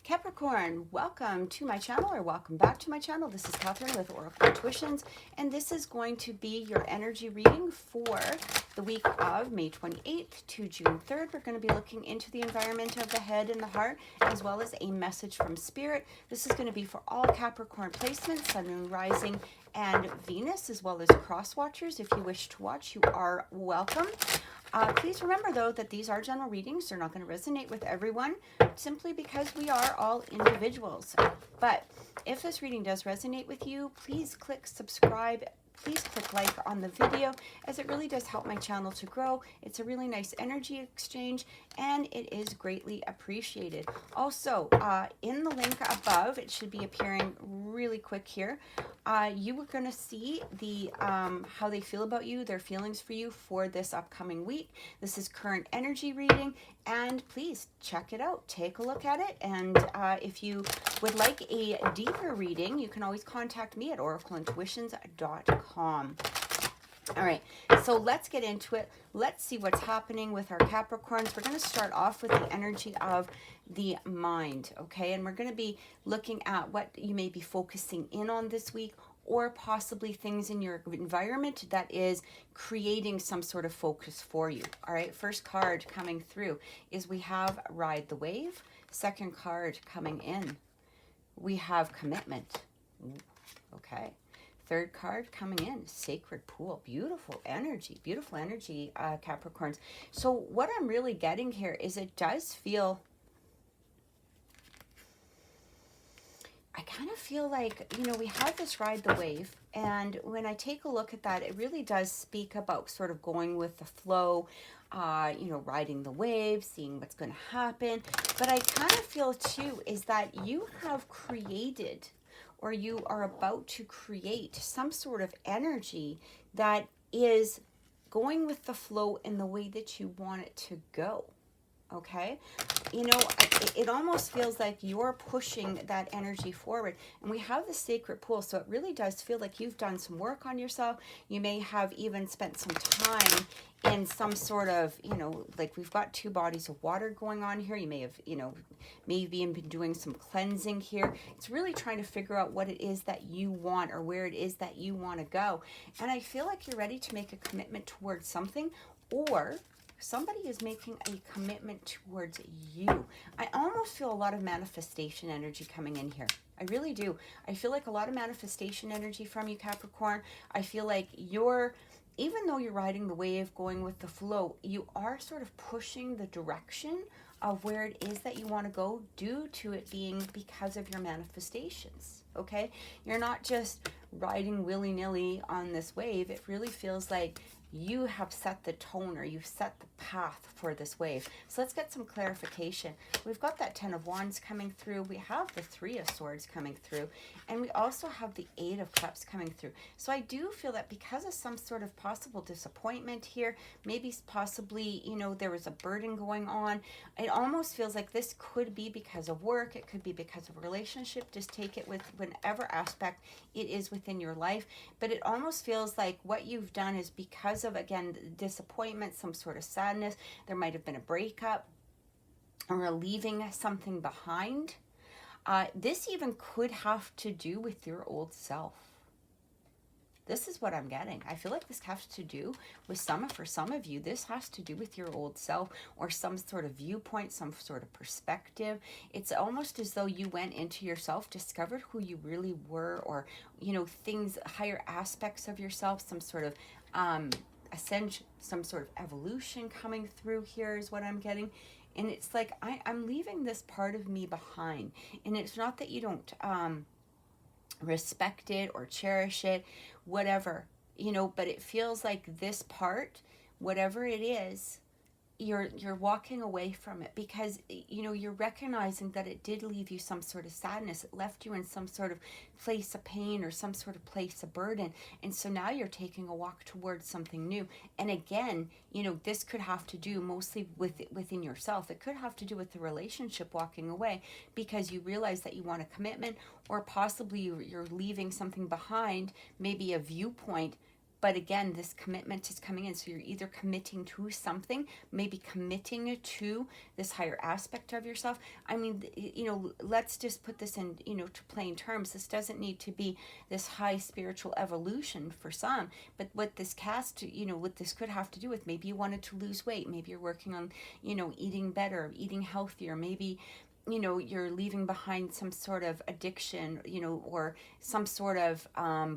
Capricorn, welcome to my channel, or welcome back to my channel. This is Catherine with Oracle Intuitions, and this is going to be your energy reading for the week of May 28th to June 3rd. We're going to be looking into the environment of the head and the heart, as well as a message from Spirit. This is going to be for all Capricorn placements, Sun, Moon, Rising, and Venus, as well as cross watchers. If you wish to watch, you are welcome. Please remember, though, that these are general readings. They're not going to resonate with everyone, simply because we are all individuals. But if this reading does resonate with you, please click subscribe. Please click like on the video, as it really does help my channel to grow. It's a really nice energy exchange, and it is greatly appreciated. Also, in the link above, it should be appearing really quick here. You are going to see the how they feel about you, their feelings for you for this upcoming week. This is current energy reading, and please check it out. Take a look at it, and if you would like a deeper reading, you can always contact me at oracleintuitions.com. All right, so let's get into it. Let's see what's happening with our Capricorns. We're going to start off with the energy of the mind, okay? And we're going to be looking at what you may be focusing in on this week, or possibly things in your environment that is creating some sort of focus for you. All right, first card coming through is we have Ride the Wave. Second card coming in, we have Commitment. Okay. Third card coming in, Sacred Pool. Beautiful energy, Capricorns. So what I'm really getting here is it does feel, I kind of feel like, you know, we have this Ride the Wave, and when I take a look at that, it really does speak about sort of going with the flow, you know, riding the wave, seeing what's going to happen. But I kind of feel too is that you have created, or you are about to create some sort of energy that is going with the flow in the way that you want it to go. Okay, you know, it almost feels like you're pushing that energy forward. And we have the Sacred Pool, so it really does feel like you've done some work on yourself. You may have even spent some time in some sort of, you know, like we've got two bodies of water going on here. You may have, you know, maybe even been doing some cleansing here. It's really trying to figure out what it is that you want, or where it is that you want to go. And I feel like you're ready to make a commitment towards something, or somebody is making a commitment towards you. I almost feel a lot of manifestation energy coming in here. I really do. I feel like a lot of manifestation energy from you, Capricorn. I feel like you're, even though you're riding the wave, going with the flow, you are sort of pushing the direction of where it is that you want to go, due to it being because of your manifestations. Okay? You're not just riding willy-nilly on this wave. It really feels like you have set the tone, or you've set the path for this wave. So let's get some clarification. We've got that Ten of Wands coming through. We have the Three of Swords coming through. And we also have the Eight of Cups coming through. So I do feel that because of some sort of possible disappointment here, maybe possibly, you know, there was a burden going on. It almost feels like this could be because of work. It could be because of a relationship. Just take it with whatever aspect it is within your life. But it almost feels like what you've done is because of, again, disappointment, some sort of sadness. There might have been a breakup, or leaving something behind. This even could have to do with your old self. This is what I'm getting. I feel like this has to do with for some of you, this has to do with your old self, or some sort of viewpoint, some sort of perspective. It's almost as though you went into yourself, discovered who you really were, or, you know, things, higher aspects of yourself, some sort of ascension, some sort of evolution coming through here is what I'm getting. And it's like I'm leaving this part of me behind. And it's not that you don't respect it or cherish it, whatever, you know, but it feels like this part, whatever it is, you're walking away from it, because, you know, you're recognizing that it did leave you some sort of sadness. It left you in some sort of place of pain, or some sort of place of burden. And so now you're taking a walk towards something new. And again, you know, this could have to do mostly within yourself. It could have to do with the relationship walking away, because you realize that you want a commitment, or possibly you're leaving something behind, maybe a viewpoint But again, this commitment is coming in. So you're either committing to something, maybe committing to this higher aspect of yourself. I mean, you know, let's just put this in, you know, to plain terms. This doesn't need to be this high spiritual evolution for some. But what this you know, what this could have to do with, maybe you wanted to lose weight. Maybe you're working on, you know, eating better, eating healthier. Maybe, you know, you're leaving behind some sort of addiction, you know, or some sort of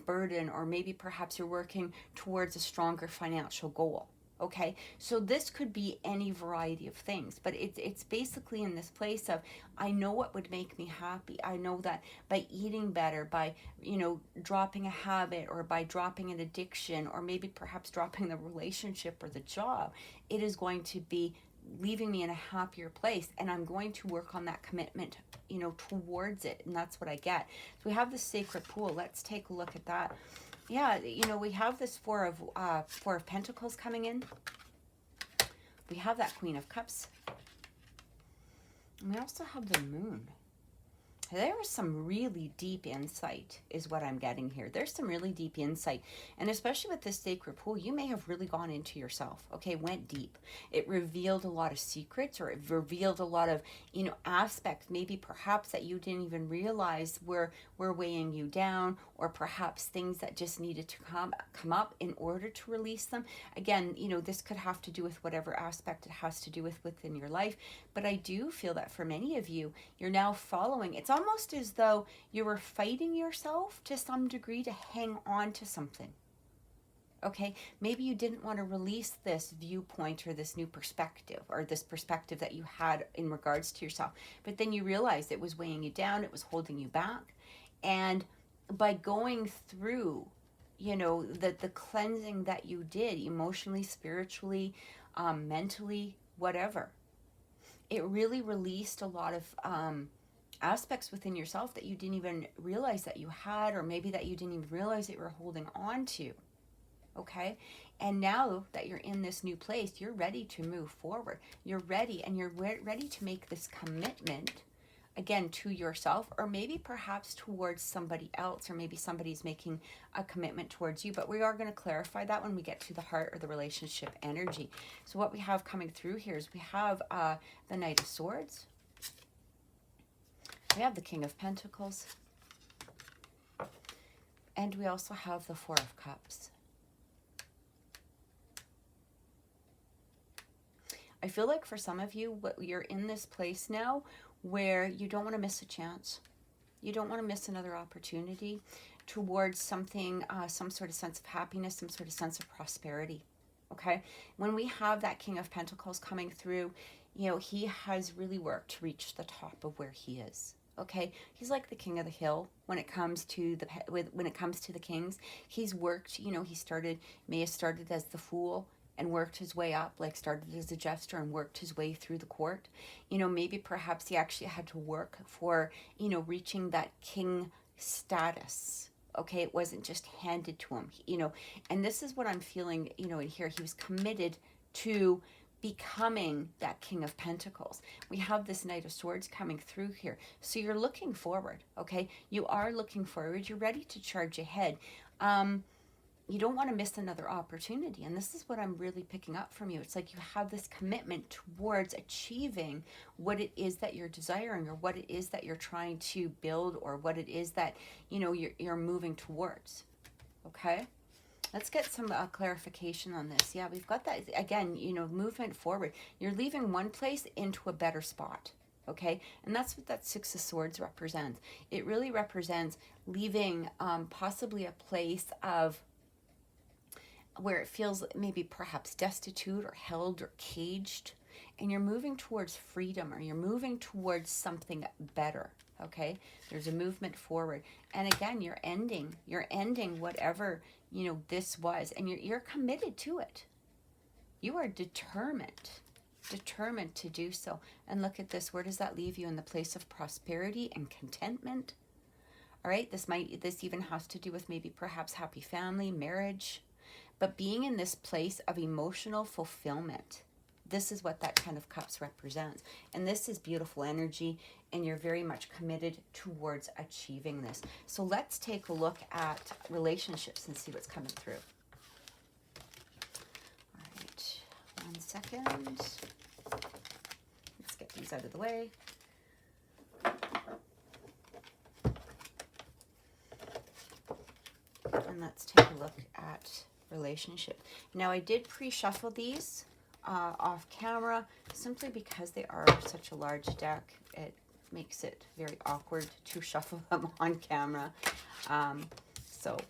burden, or maybe perhaps you're working towards a stronger financial goal. Okay, so this could be any variety of things, but it's basically in this place of, I know what would make me happy. I know that by eating better, by, you know, dropping a habit, or by dropping an addiction, or maybe perhaps dropping the relationship or the job, it is going to be leaving me in a happier place, and I'm going to work on that commitment, you know, towards it, and that's what I get. So we have the sacred pool. Let's take a look at that. Yeah, you know, we have this Four of Pentacles coming in. We have that Queen of Cups, and we also have the Moon. There is some really deep insight is what I'm getting here. There's some really deep insight. And especially with this sacred pool, you may have really gone into yourself, okay, went deep. It revealed a lot of secrets, or it revealed a lot of, you know, aspects, maybe perhaps that you didn't even realize were weighing you down, or perhaps things that just needed to come up in order to release them. Again, you know, this could have to do with whatever aspect it has to do with within your life. But I do feel that for many of you, you're now following. It's almost as though you were fighting yourself to some degree to hang on to something. Okay, maybe you didn't want to release this viewpoint, or this new perspective, or this perspective that you had in regards to yourself. But then you realized it was weighing you down, it was holding you back. And by going through, you know, the cleansing that you did emotionally, spiritually, mentally, whatever, it really released a lot of aspects within yourself that you didn't even realize that you had, or maybe that you didn't even realize that you were holding on to. Okay, and now that you're in this new place, you're ready to move forward. You're ready, and you're ready to make this commitment, again, to yourself, or maybe perhaps towards somebody else, or maybe somebody's making a commitment towards you. But we are going to clarify that when we get to the heart or the relationship energy. So what we have coming through here is we have the Knight of Swords. We have the King of Pentacles. And we also have the Four of Cups. I feel like for some of you, you're in this place now where you don't want to miss a chance. You don't want to miss another opportunity towards something, some sort of sense of happiness, some sort of sense of prosperity. Okay? When we have that King of Pentacles coming through, you know, he has really worked to reach the top of where he is. Okay, he's like the king of the hill when it comes to the kings. He's worked, you know, may have started as the fool and worked his way up, like started as a jester and worked his way through the court. You know, maybe perhaps he actually had to work for, you know, reaching that king status. Okay, it wasn't just handed to him, you know, and this is what I'm feeling, you know, in here. He was committed to becoming that King of Pentacles. We have this Knight of Swords coming through here. So you're looking forward, okay? You are looking forward. You're ready to charge ahead. You don't want to miss another opportunity. And this is what I'm really picking up from you. It's like you have this commitment towards achieving what it is that you're desiring, or what it is that you're trying to build, or what it is that, you know, you're moving towards, okay? Let's get some clarification on this. Yeah, we've got that, again, you know, movement forward. You're leaving one place into a better spot, okay? And that's what that Six of Swords represents. It really represents leaving possibly a place of where it feels maybe perhaps destitute or held or caged, and you're moving towards freedom, or you're moving towards something better. Okay, there's a movement forward, and again, you're ending whatever, you know, this was, and you're committed to it. You are determined to do so. And look at this. Where does that leave you? In the place of prosperity and contentment. All right, this even has to do with maybe perhaps happy family, marriage, but being in this place of emotional fulfillment. This is what that Ten of Cups represents. And this is beautiful energy, and you're very much committed towards achieving this. So let's take a look at relationships and see what's coming through. second. Let's get these out of the way. And let's take a look at relationship. Now, I did pre-shuffle these off camera simply because they are such a large deck. It makes it very awkward to shuffle them on camera. So, all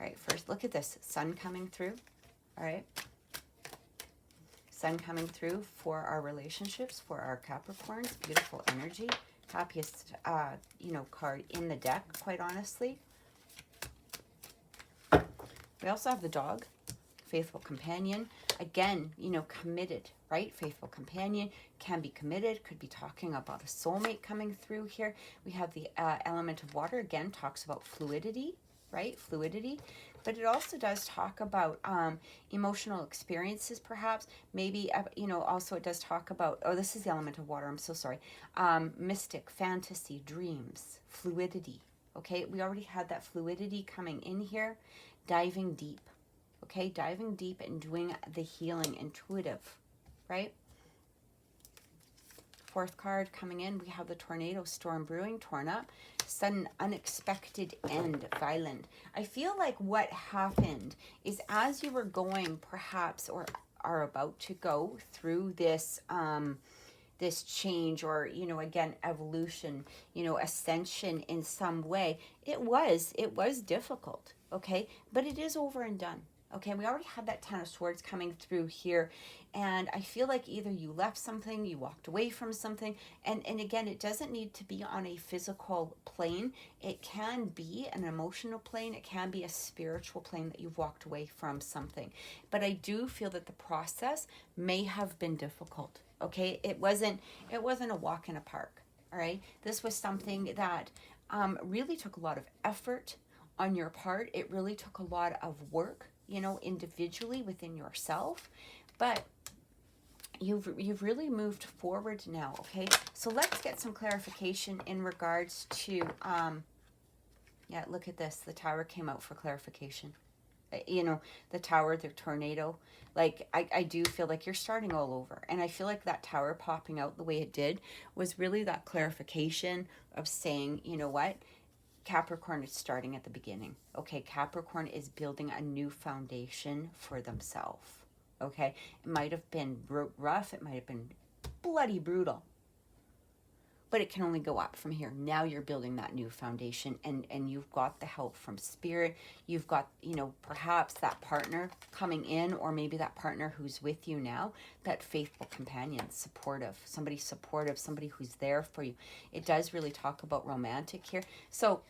right, first look at this. Sun coming through, all right? Sun coming through for our relationships, for our Capricorns. Beautiful energy. Happiest, card in the deck, quite honestly. We also have the dog, faithful companion. Again, committed, right? Faithful companion can be committed, could be talking about a soulmate coming through here. We have the element of water, again, talks about fluidity, right? Fluidity. But it also does talk about emotional experiences, perhaps. Maybe, also it does talk about, oh, this is the element of water, I'm so sorry. Mystic, fantasy, dreams, fluidity, okay? We already had that fluidity coming in here. Diving deep, okay? Diving deep and doing the healing, intuitive, right? Fourth card coming in, we have the tornado, storm brewing, torn up, sudden, unexpected end, violent. I feel like what happened is as you were going, perhaps, or are about to go through this, this change, or again, evolution, ascension in some way, it was difficult, okay, but it is over and done. Okay, we already had that Ten of Swords coming through here, and I feel like either you left something, you walked away from something, and again, it doesn't need to be on a physical plane. It can be an emotional plane. It can be a spiritual plane that you've walked away from something. But I do feel that the process may have been difficult. Okay, it wasn't a walk in a park. All right, this was something that really took a lot of effort on your part. It really took a lot of work, individually within yourself, but you've really moved forward now. Okay, so let's get some clarification in regards to yeah, look at this. The Tower came out for clarification. The Tower, the tornado, like I do feel like you're starting all over, and I feel like that Tower popping out the way it did was really that clarification of saying, you know what, Capricorn is starting at the beginning. Okay, Capricorn is building a new foundation for themselves. Okay, it might have been rough, it might have been bloody brutal, but it can only go up from here. Now you're building that new foundation, and you've got the help from spirit. You've got, perhaps that partner coming in, or maybe that partner who's with you now, that faithful companion, supportive, somebody who's there for you. It does really talk about romantic here. So,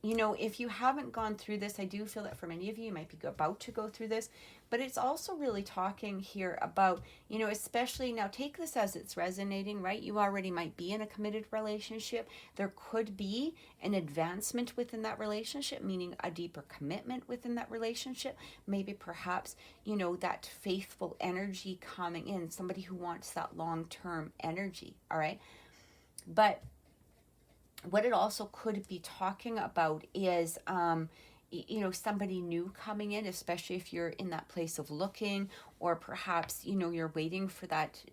if you haven't gone through this, I do feel that for many of you, you might be about to go through this, but it's also really talking here about, especially now, take this as it's resonating, right? You already might be in a committed relationship. There could be an advancement within that relationship, meaning a deeper commitment within that relationship. Maybe perhaps, that faithful energy coming in, somebody who wants that long-term energy, all right? But what it also could be talking about is, somebody new coming in, especially if you're in that place of looking, or perhaps, you're waiting for that,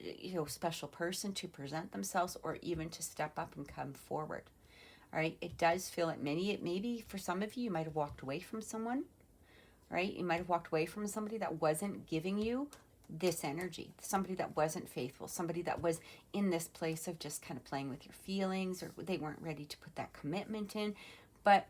special person to present themselves, or even to step up and come forward. All right. It does feel like maybe for some of you, you might have walked away from someone, right? You might have walked away from somebody that wasn't giving you this energy, somebody that wasn't faithful, somebody that was in this place of just kind of playing with your feelings, or they weren't ready to put that commitment in. But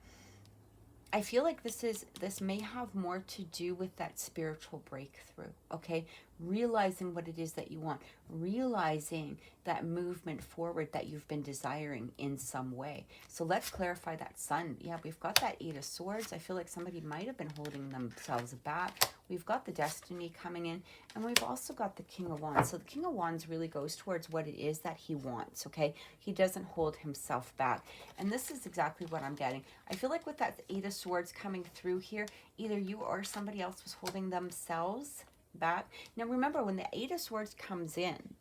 I feel like this may have more to do with that spiritual breakthrough, okay? Realizing what it is that you want, realizing that movement forward that you've been desiring in some way. So let's clarify that Sun. Yeah, we've got that Eight of Swords. I feel like somebody might have been holding themselves back. We've got the Destiny coming in, and we've also got the King of Wands. So the King of Wands really goes towards what it is that he wants, okay? He doesn't hold himself back. And this is exactly what I'm getting. I feel like with that Eight of Swords coming through here, either you or somebody else was holding themselves back. Now remember, when the Eight of Swords comes in,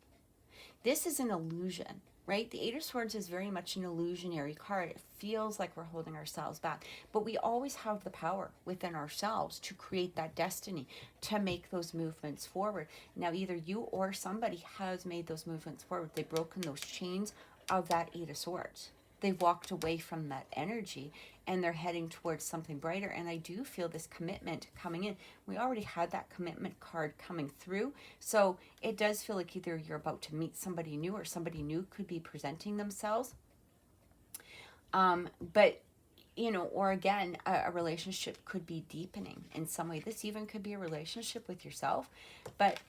this is an illusion. right? The Eight of Swords is very much an illusionary card. It feels like we're holding ourselves back, but we always have the power within ourselves to create that destiny, to make those movements forward. Now, either you or somebody has made those movements forward. They've broken those chains of that Eight of Swords. They've walked away from that energy and they're heading towards something brighter. And I do feel this commitment coming in. We already had that commitment card coming through. So it does feel like either you're about to meet somebody new or somebody new could be presenting themselves. But, you know, or again, a relationship could be deepening in some way. This even could be a relationship with yourself. But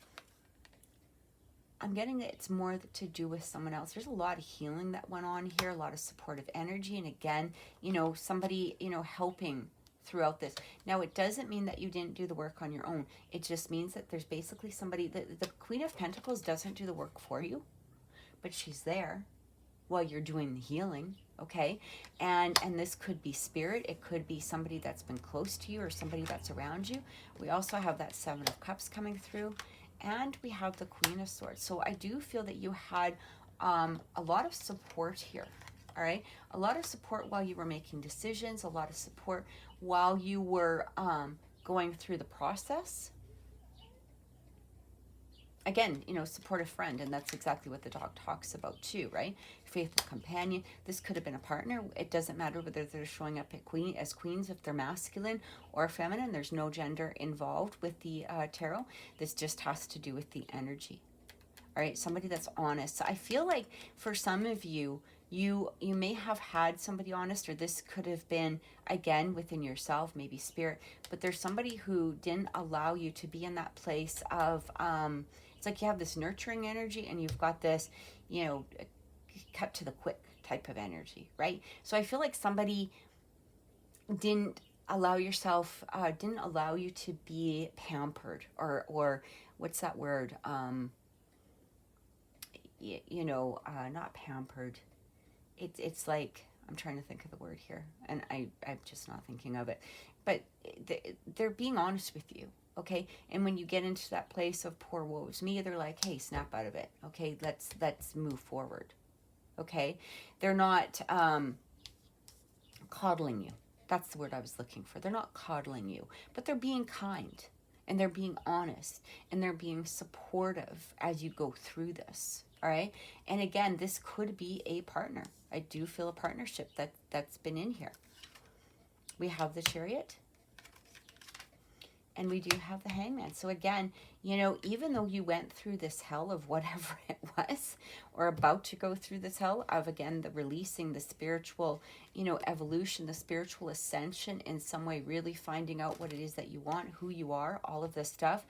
I'm getting that it's more to do with someone else. There's a lot of healing that went on here, a lot of supportive energy. And again, you know, somebody, you know, helping throughout this. Now, it doesn't mean that you didn't do the work on your own. It just means that there's basically somebody, the Queen of Pentacles doesn't do the work for you, but she's there while you're doing the healing, okay? And this could be spirit. It could be somebody that's been close to you or somebody that's around you. We also have that Seven of Cups coming through. And we have the Queen of Swords. So I do feel that you had a lot of support here, all right? A lot of support while you were making decisions, a lot of support while you were going through the process. Again, you know, supportive friend, and that's exactly what the dog talks about too, right? Faithful companion. This could have been a partner. It doesn't matter whether they're showing up as queens, if they're masculine or feminine. There's no gender involved with the tarot. This just has to do with the energy. All right, somebody that's honest. So I feel like for some of you, you may have had somebody honest, or this could have been, again, within yourself, maybe spirit, but there's somebody who didn't allow you to be in that place of, it's like you have this nurturing energy and you've got this, you know, cut to the quick type of energy, right? So I feel like somebody didn't allow yourself, didn't allow you to be pampered, or what's that word? You know, not pampered. It's like, I'm trying to think of the word here, and I'm just not thinking of it. But they're being honest with you, okay? And when you get into that place of poor woes me, they're like, hey, snap out of it, okay? Let's move forward, okay? They're not coddling you. That's the word I was looking for. They're not coddling you, but they're being kind, and they're being honest, and they're being supportive as you go through this. All right. And again, this could be a partner. I do feel a partnership that's been in here. We have the Chariot. And we do have the Hangman. So again, you know, even though you went through this hell of whatever it was, or about to go through this hell of, again, the releasing, the spiritual, you know, evolution, the spiritual ascension in some way, really finding out what it is that you want, who you are, all of this stuff.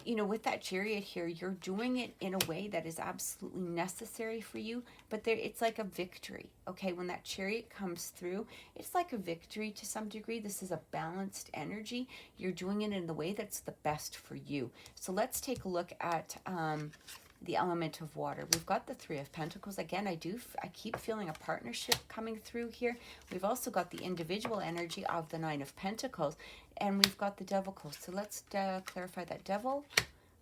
You know, with that Chariot here, you're doing it in a way that is absolutely necessary for you, but it's like a victory, okay? When that Chariot comes through, it's like a victory to some degree. This is a balanced energy. You're doing it in the way that's the best for you. So let's take a look at the element of water. We've got the Three of Pentacles. Again, I keep feeling a partnership coming through here. We've also got the individual energy of the Nine of Pentacles, and we've got the Devil close. So let's clarify that Devil.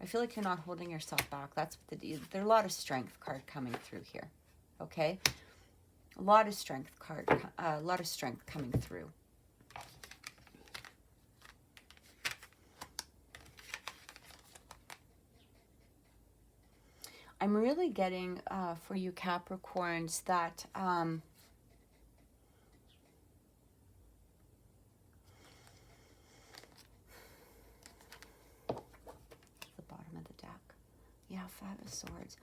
I feel like you're not holding yourself back. That's what there's a lot of strength card coming through here. Okay, a lot of strength card, a lot of strength coming through. I'm really getting for you Capricorns that the bottom of the deck. Yeah, Five of Swords.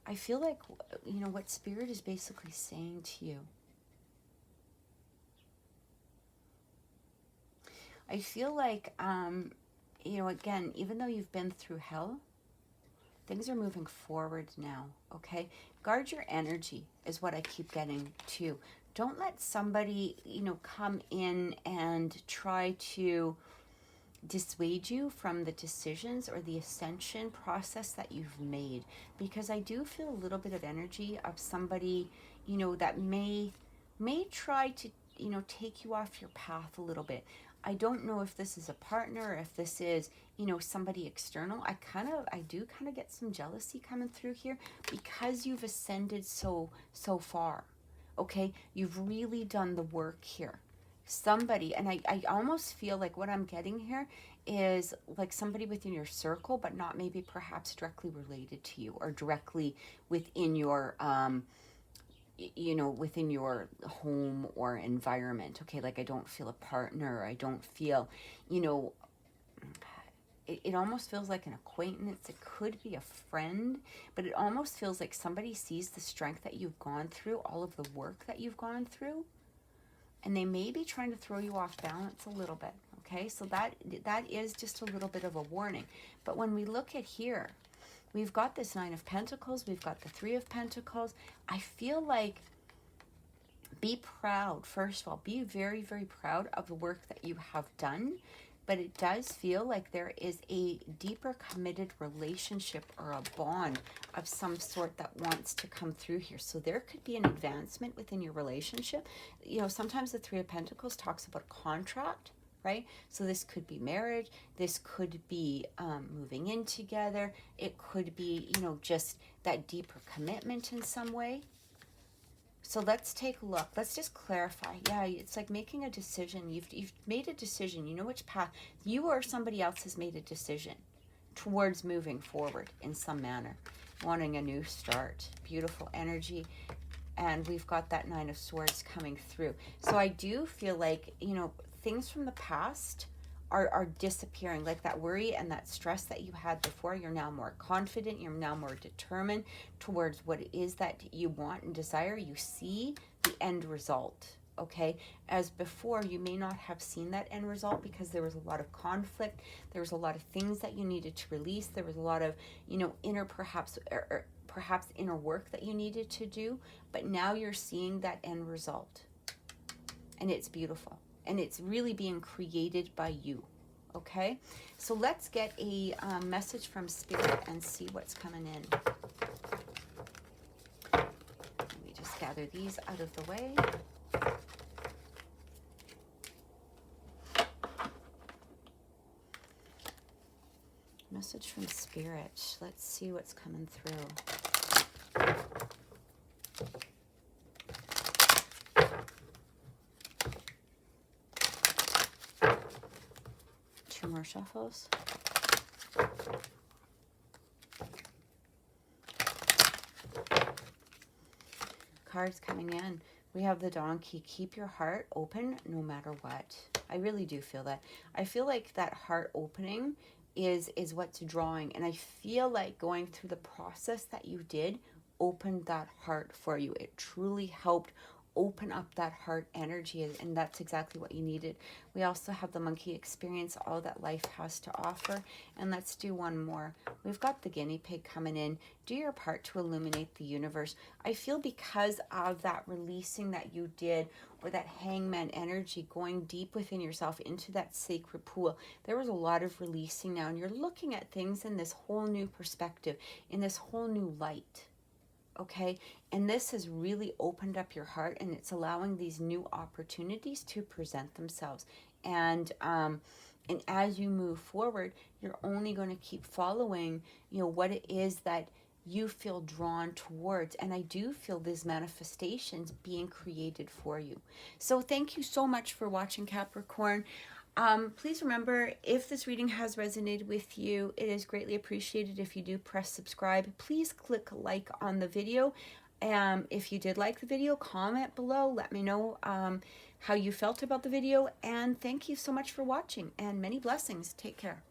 I feel like, you know, what Spirit is basically saying to you. I feel like, you know, again, even though you've been through hell, things are moving forward now, okay? Guard your energy is what I keep getting to. Don't let somebody, you know, come in and try to dissuade you from the decisions or the ascension process that you've made. Because I do feel a little bit of energy of somebody, you know, that may try to, you know, take you off your path a little bit. I don't know if this is a partner, or if this is, you know, somebody external. I do kind of get some jealousy coming through here because you've ascended so far. Okay, you've really done the work here. Somebody, and I almost feel like what I'm getting here is like somebody within your circle, but not maybe perhaps directly related to you, or directly within your you know, within your home or environment. Okay, like I don't feel a partner, I don't feel, you know, it almost feels like an acquaintance. It could be a friend, but it almost feels like somebody sees the strength that you've gone through, all of the work that you've gone through, and they may be trying to throw you off balance a little bit. Okay, so that is just a little bit of a warning. But when we look at here, we've got this Nine of Pentacles, we've got the Three of Pentacles. I feel like, be proud, first of all, be very, very proud of the work that you have done. But it does feel like there is a deeper committed relationship or a bond of some sort that wants to come through here. So there could be an advancement within your relationship. You know, sometimes the Three of Pentacles talks about contract, right? So this could be marriage. This could be moving in together. It could be, you know, just that deeper commitment in some way. So let's take a look. Let's just clarify. Yeah, it's like making a decision. You've made a decision. You know which path. You or somebody else has made a decision towards moving forward in some manner, wanting a new start. Beautiful energy. And we've got that Nine of Swords coming through. So I do feel like, you know, things from the past are disappearing, like that worry and that stress that you had before. You're now more confident, you're now more determined towards what it is that you want and desire. You see the end result, okay? As before, you may not have seen that end result because there was a lot of conflict, there was a lot of things that you needed to release, there was a lot of, you know, inner perhaps inner work that you needed to do, but now you're seeing that end result, and it's beautiful. And it's really being created by you, okay? So let's get a message from Spirit and see what's coming in. Let me just gather these out of the way. Message from Spirit. Let's see what's coming through. Two more shuffles. Cards coming in. We have the Donkey. Keep your heart open no matter what. I really do feel that. I feel like that heart opening is what's drawing, and I feel like going through the process that you did opened that heart for you. It truly helped open up that heart energy, and that's exactly what you needed. We also have the Monkey experience, all that life has to offer. And let's do one more. We've got the Guinea Pig coming in. Do your part to illuminate the universe. I feel because of that releasing that you did, or that Hangman energy going deep within yourself into that sacred pool, there was a lot of releasing now, and you're looking at things in this whole new perspective, in this whole new light. Okay, and this has really opened up your heart, and it's allowing these new opportunities to present themselves. And as you move forward, you're only going to keep following, you know, what it is that you feel drawn towards. And I do feel these manifestations being created for you. So thank you so much for watching, Capricorn. Please remember, if this reading has resonated with you, it is greatly appreciated if you do press subscribe. Please click like on the video. If you did like the video, comment below. Let me know how you felt about the video. And thank you so much for watching, and many blessings. Take care.